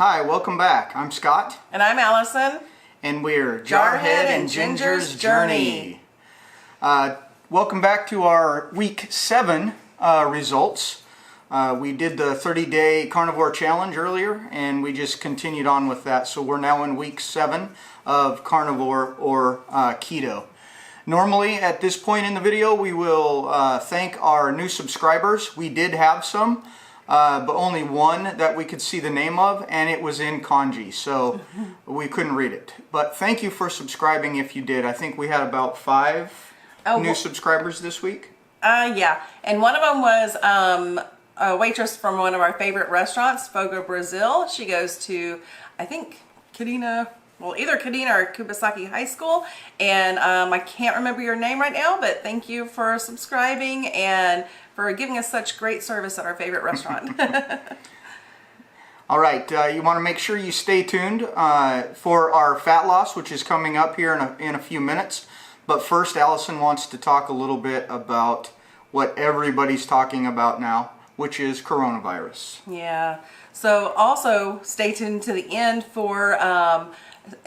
Hi, welcome back. I'm Scott. And I'm Allison. And we're Jarhead and Ginger's Journey. Welcome back to our week 7 results. We did the 30-day carnivore challenge earlier, and we just continued on with that. So we're now in week 7 of carnivore or keto. Normally at this point in the video we will thank our new subscribers. We did have some, but only one that we could see the name of, and it was in kanji, so we couldn't read it. But thank you for subscribing if you did. I think we had about 5 new subscribers this week. Yeah, and one of them was a waitress from one of our favorite restaurants, Fogo Brazil. She goes to, I think, either Kadena or Kubasaki High School, and I can't remember your name right now, but thank you for subscribing and for giving us such great service at our favorite restaurant. All right, you want to make sure you stay tuned for our fat loss, which is coming up here in a few minutes. But first, Allison wants to talk a little bit about what everybody's talking about now, which is coronavirus. Yeah, so also stay tuned to the end for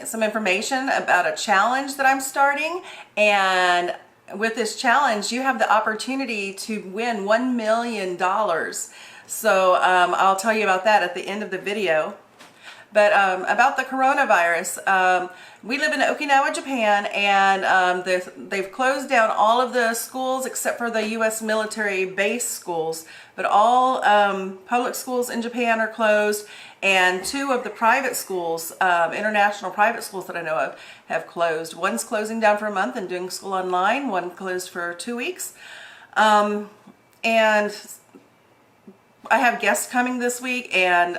some information about a challenge that I'm starting, and with this challenge you have the opportunity to win $1 million. So I'll tell you about that at the end of the video. But about the coronavirus, we live in Okinawa, Japan, and they've closed down all of the schools except for the U.S. military base schools. But all public schools in Japan are closed, and 2 of the private schools, international private schools that I know of, have closed. One's closing down for a month and doing school online. One closed for 2 weeks. And I have guests coming this week, and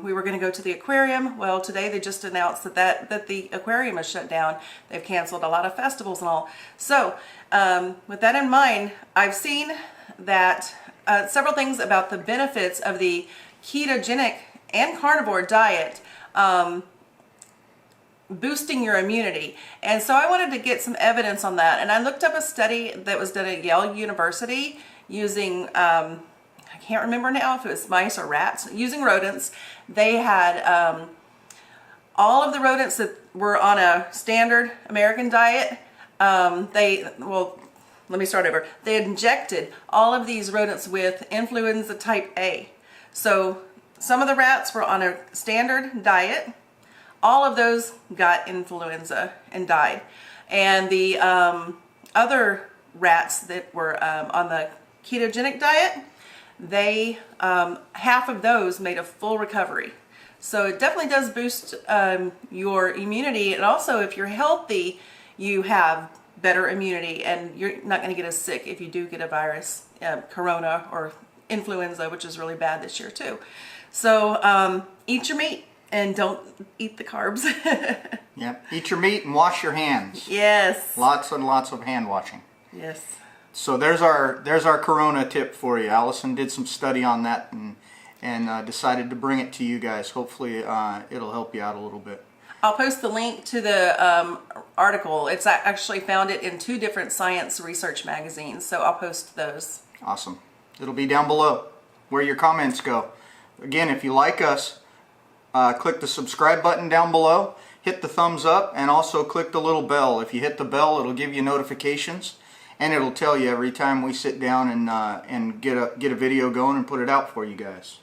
we were going to go to the aquarium. Well, today they just announced that the aquarium is shut down. They've canceled a lot of festivals and all. So with that in mind, I've seen that several things about the benefits of the ketogenic and carnivore diet boosting your immunity. And so I wanted to get some evidence on that. And I looked up a study that was done at Yale University using I can't remember now if it was mice or rats, using rodents. They had all of the rodents that were on a standard American diet. Let me start over. They injected all of these rodents with influenza type A. So some of the rats were on a standard diet. All of those got influenza and died. And the other rats that were on the ketogenic diet, they half of those made a full recovery. So it definitely does boost your immunity, and also if you're healthy you have better immunity and you're not going to get as sick if you do get a virus, corona or influenza, which is really bad this year too. So eat your meat and don't eat the carbs. Yeah, eat your meat and wash your hands. Yes, lots and lots of hand washing. Yes. So there's our corona tip for you. Allison did some study on that and decided to bring it to you guys. Hopefully it'll help you out a little bit. I'll post the link to the article. It's actually found it in 2 different science research magazines, so I'll post those. Awesome. It'll be down below where your comments go. Again, if you like us, click the subscribe button down below, hit the thumbs up, and also click the little bell. If you hit the bell, it'll give you notifications. And it'll tell you every time we sit down and get a video going and put it out for you guys.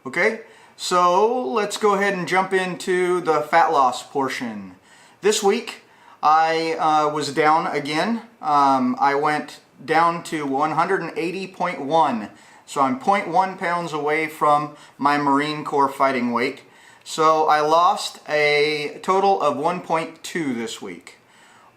Okay, so let's go ahead and jump into the fat loss portion. This week I was down again. I went down to 180.1. So I'm 0.1 pounds away from my Marine Corps fighting weight. So I lost a total of 1.2 this week.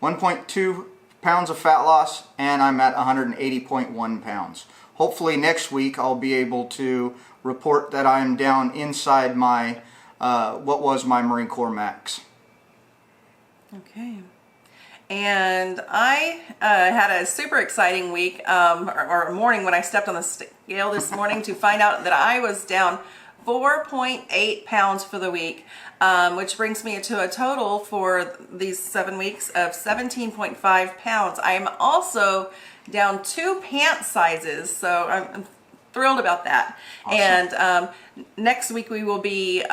1.2 pounds of fat loss, and I'm at 180.1 pounds. Hopefully next week I'll be able to report that I'm down inside my what was my Marine Corps max. Okay. And I had a super exciting week or morning when I stepped on the scale this morning to find out that I was down 4.8 pounds for the week, which brings me to a total for these 7 weeks of 17.5 pounds. I am also down 2 pant sizes, so I'm thrilled about that. Awesome. And next week we will be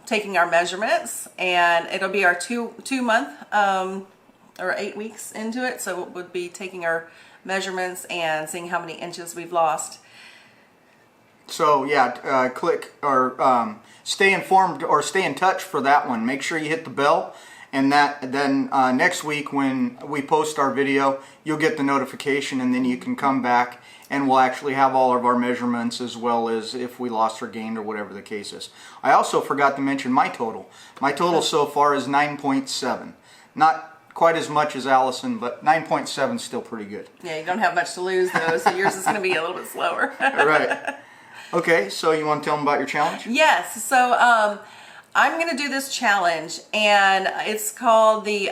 taking our measurements, and it'll be our two month or 8 weeks into it. So we'll be taking our measurements and seeing how many inches we've lost. So yeah, click or stay informed or stay in touch for that one. Make sure you hit the bell, and then next week when we post our video, you'll get the notification, and then you can come back and we'll actually have all of our measurements, as well as if we lost or gained or whatever the case is. I also forgot to mention my total. My total so far is 9.7. Not quite as much as Allison, but 9.7 is still pretty good. Yeah, you don't have much to lose though, so yours is going to be a little bit slower. Right. Okay, so you want to tell them about your challenge? Yes. So I'm going to do this challenge, and it's called the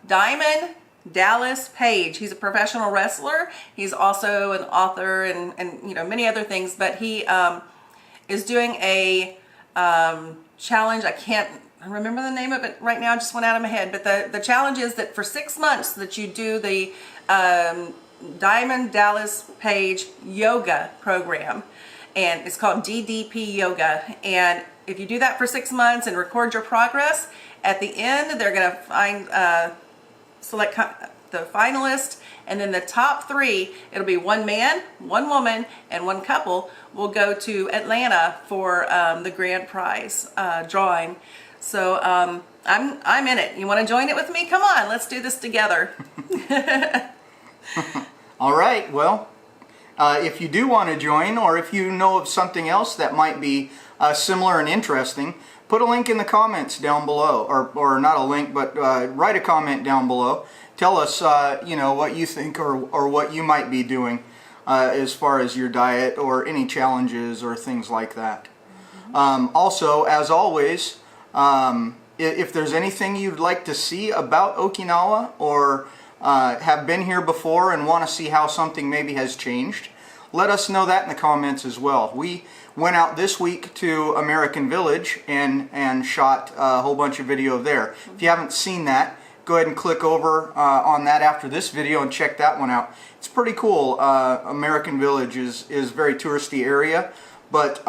Diamond Dallas Page. He's a professional wrestler. He's also an author and many other things, but he is doing a challenge. I can't remember the name of it right now. It just went out of my head. But the challenge is that for 6 months that you do the Diamond Dallas Page yoga program, and it's called DDP yoga. And if you do that for 6 months and record your progress, at the end they're going to select the finalist, and then the top 3, it'll be one man, one woman, and one couple, will go to Atlanta for the grand prize drawing. So I'm in it. You want to join it with me? Come on, let's do this together. All right, well, if you do want to join, or if you know of something else that might be similar and interesting, put a link in the comments down below, or not a link, but write a comment down below. Tell us, what you think or what you might be doing as far as your diet or any challenges or things like that. Also, as always, if there's anything you'd like to see about Okinawa, or have been here before and want to see how something maybe has changed, let us know that in the comments as well. We went out this week to American Village and shot a whole bunch of video there. If you haven't seen that, go ahead and click over on that after this video and check that one out. It's pretty cool. American Village is a very touristy area, but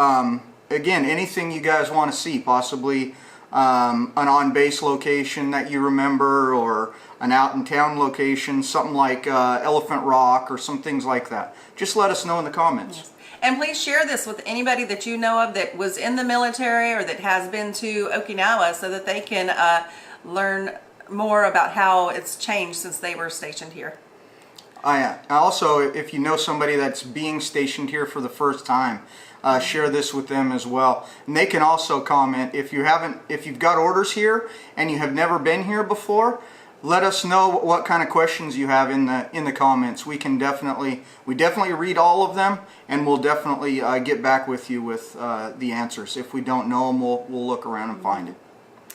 again, anything you guys want to see, possibly an on-base location that you remember, or an out-in-town location, something like Elephant Rock or some things like that. Just let us know in the comments. Yes. And please share this with anybody that you know of that was in the military or that has been to Okinawa, so that they can learn more about how it's changed since they were stationed here. Also, if you know somebody that's being stationed here for the first time, share this with them as well. And they can also comment if you've got orders here and you have never been here before. Let us know what kind of questions you have in the comments. We definitely read all of them, and we'll definitely get back with you with the answers. If we don't know them, we'll look around and find it.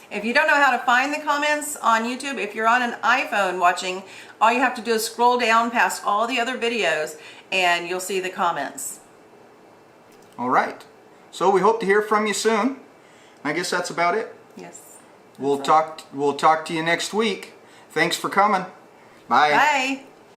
If you don't know how to find the comments on YouTube, if you're on an iPhone watching, all you have to do is scroll down past all the other videos and you'll see the comments. All right. So we hope to hear from you soon. I guess that's about it. Yes. We'll talk to you next week. Thanks for coming. Bye. Bye.